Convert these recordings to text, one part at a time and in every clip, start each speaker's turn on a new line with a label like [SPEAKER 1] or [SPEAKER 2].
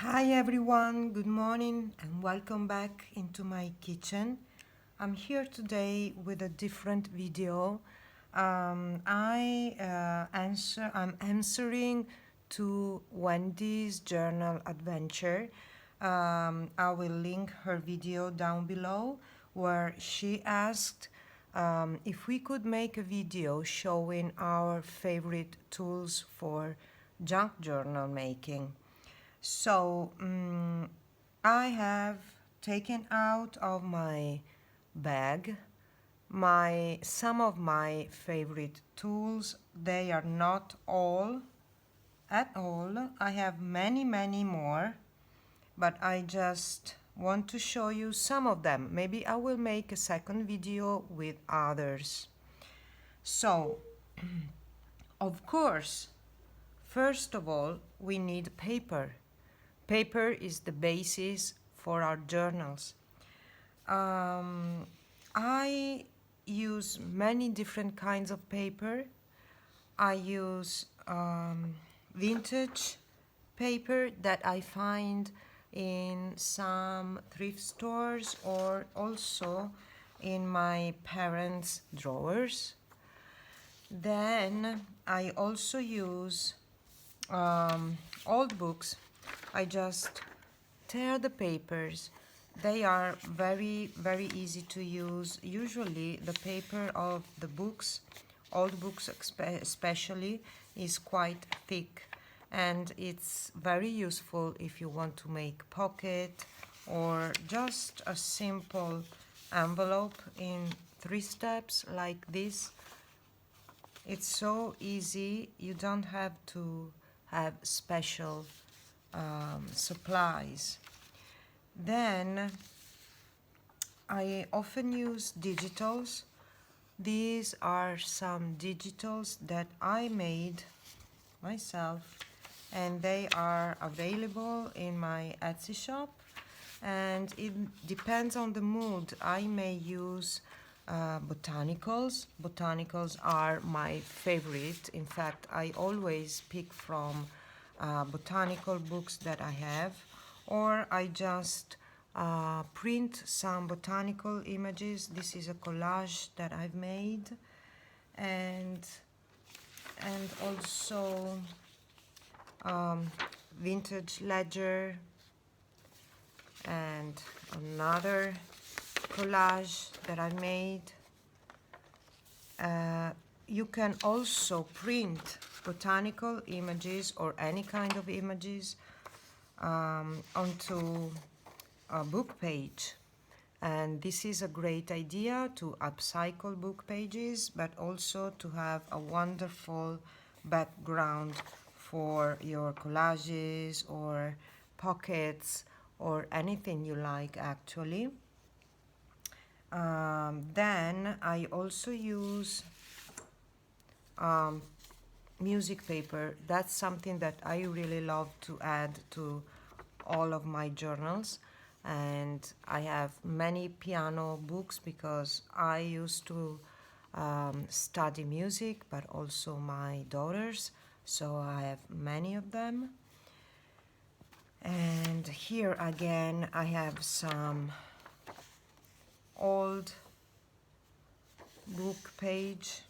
[SPEAKER 1] Hi everyone, good morning and welcome back into my kitchen. I'm here today with a different video. I'm answering to Wendy's journal adventure. I will link her video down below where she asked if we could make a video showing our favorite tools for junk journal making. So I have taken out of my bag some of my favorite tools. They are not all at all. I have many more, but I just want to show you some of them. Maybe I will make a second video with others. So, of course, first of all, we need paper. Paper is the basis for our journals. I use many different kinds of paper. I use vintage paper that I find in some thrift stores or also in my parents' drawers. Then I also use old books. I just tear the papers. They are very easy to use. Usually the paper of the books, old books especially, is quite thick, and it's very useful if you want to make pocket or just a simple envelope in 3 steps like this. It's so easy. You don't have to have special supplies. Then I often use digitals. These are some digitals that I made myself, and they are available in my Etsy shop, and it depends on the mood. I may use botanicals. Botanicals are my favorite. In fact, I always pick from botanical books that I have, or I just print some botanical images. This is a collage that I've made, and also vintage ledger and another collage that I made. You can also print botanical images or any kind of images onto a book page. And this is a great idea to upcycle book pages, but also to have a wonderful background for your collages or pockets or anything you like, actually. Then I also use music paper. That's something that I really love to add to all of my journals. And I have many piano books because I used to study music, but also my daughters, so I have many of them. And here again I have some old book page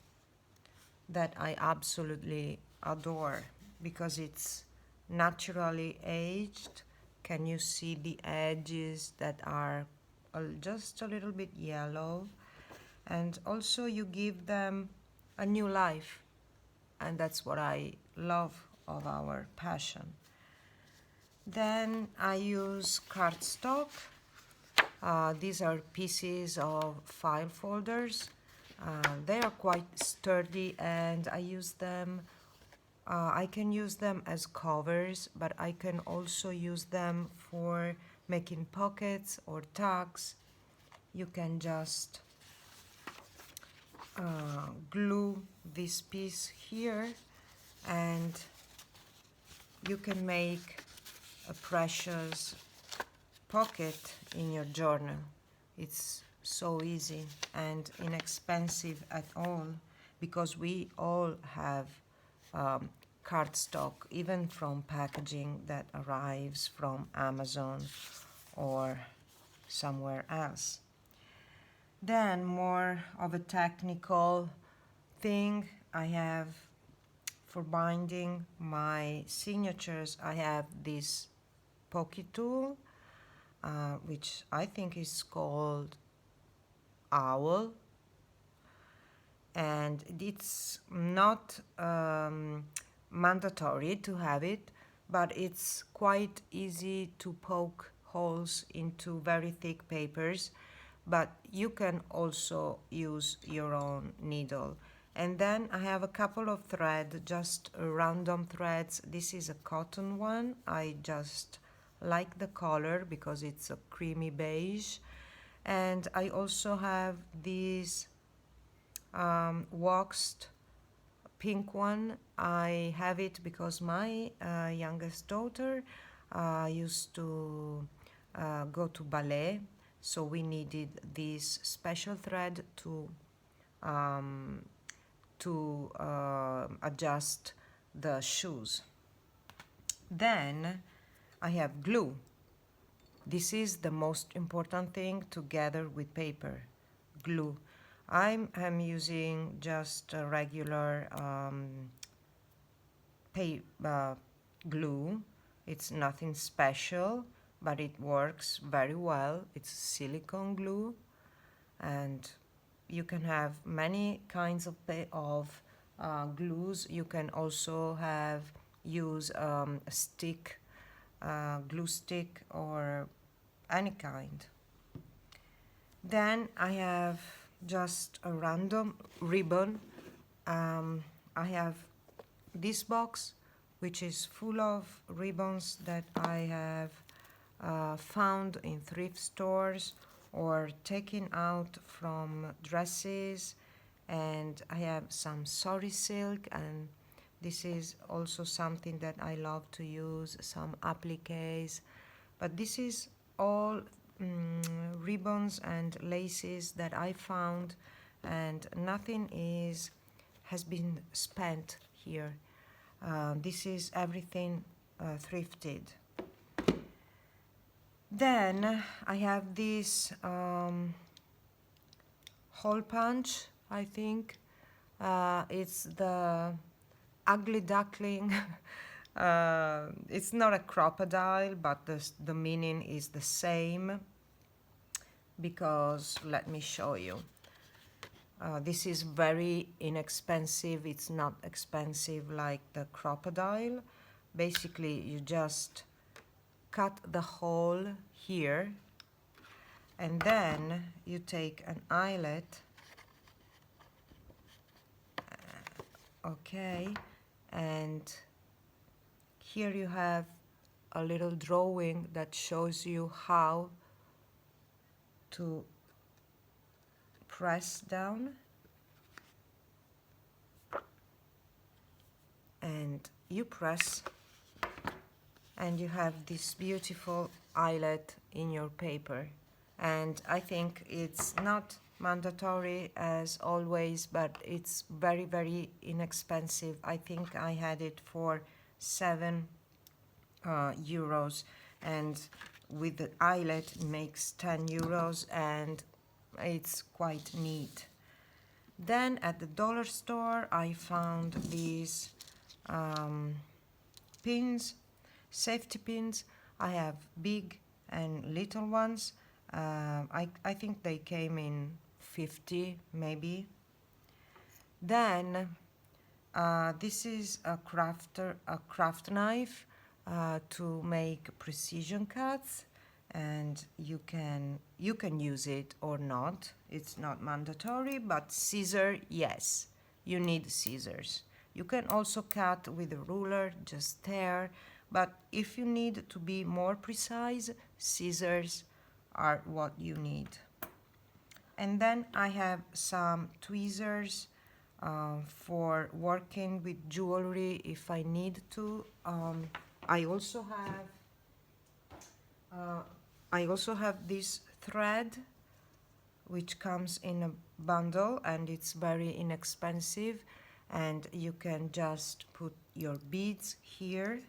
[SPEAKER 1] that I absolutely adore because it's naturally aged. Can you see the edges that are just a little bit yellow? And also you give them a new life, and that's what I love of our passion. Then I use cardstock. These are pieces of file folders. They are quite sturdy, and I use them. I can use them as covers, but I can also use them for making pockets or tags. You can just glue this piece here, and you can make a precious pocket in your journal. It's so easy and inexpensive at all, because we all have cardstock, even from packaging that arrives from Amazon or somewhere else. Then more of a technical thing I have for binding my signatures. I have this pokey tool, which I think is called Owl, and it's not mandatory to have it, but it's quite easy to poke holes into very thick papers, but you can also use your own needle. And then I have a couple of threads, just random threads. This is a cotton one. I just like the color because it's a creamy beige. And I also have this waxed pink one. I have it because my youngest daughter used to go to ballet, so we needed this special thread to adjust the shoes. Then I have glue. This is the most important thing together with paper, glue. I'm using just a regular glue. It's nothing special, but it works very well. It's silicone glue, and you can have many kinds of glues. You can also use a stick, glue stick, or any kind. Then I have just a random ribbon. I have this box, which is full of ribbons that I have found in thrift stores or taken out from dresses. And I have some sari silk, and this is also something that I love to use, some appliques. But this is all ribbons and laces that I found, and nothing has been spent here. This is everything thrifted. Then I have this hole punch, I think. It's the ugly duckling. It's not a crocodile, but the meaning is the same, because let me show you. This is very inexpensive. It's not expensive like the crocodile. Basically, you just cut the hole here, and then you take an eyelet, okay, and here you have a little drawing that shows you how to press down, and you press, and you have this beautiful eyelet in your paper. And I think it's not mandatory as always, but it's very, very inexpensive. I think I had it for €7, and with the eyelet it makes €10, and it's quite neat. Then at the dollar store I found these pins, safety pins. I have big and little ones. I think they came in 50 maybe. Then this is a craft knife to make precision cuts, and you can use it or not. It's not mandatory, but scissor, yes, you need scissors. You can also cut with a ruler, just tear, but if you need to be more precise, scissors are what you need. And then I have some tweezers for working with jewelry if I need to. I also have this thread, which comes in a bundle, and it's very inexpensive, and you can just put your beads here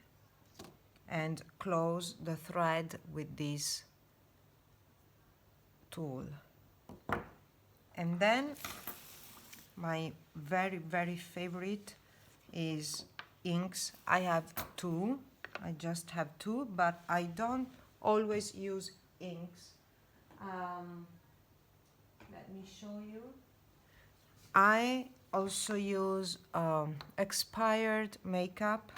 [SPEAKER 1] and close the thread with this tool. And then my very favorite is inks. I have two. I just have two, but I don't always use inks. Let me show you. I also use expired makeup.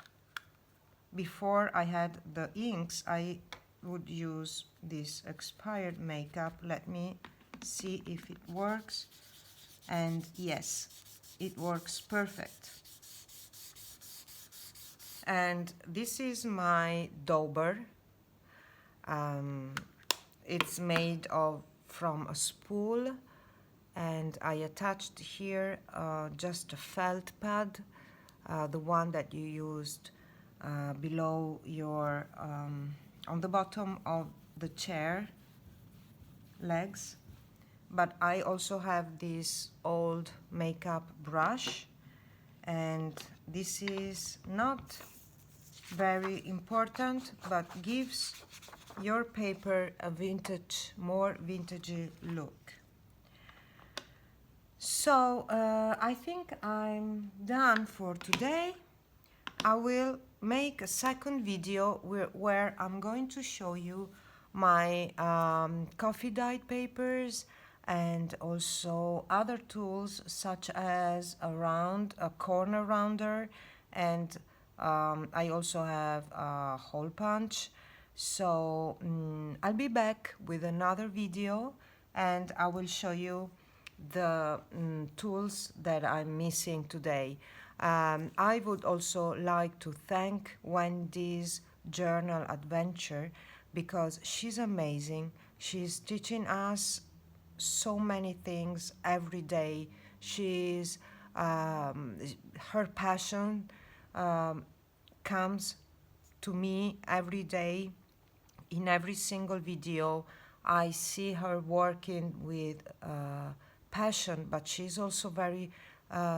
[SPEAKER 1] Before I had the inks, I would use this expired makeup. Let me see if it works. And yes, it works perfect. And this is my dauber. It's made from a spool, and I attached here just a felt pad, the one that you used below your on the bottom of the chair legs. But I also have this old makeup brush, and this is not very important, but gives your paper a more vintagey look. So I think I'm done for today. I will make a second video where I'm going to show you my coffee dyed papers and also other tools such as a corner rounder, and I also have a hole punch. So I'll be back with another video, and I will show you the tools that I'm missing today. I would also like to thank Wendy's Journal Adventure, because she's amazing. She's teaching us so many things every day. She's her passion comes to me every day. In every single video I see her working with passion, but she's also very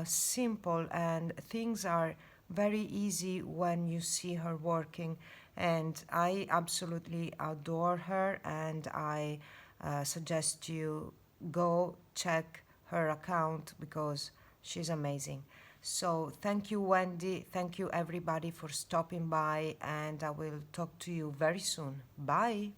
[SPEAKER 1] simple, and things are very easy when you see her working, and I absolutely adore her, and I suggest you go check her account because she's amazing. So thank you, Wendy. Thank you, everybody, for stopping by, and I will talk to you very soon. Bye.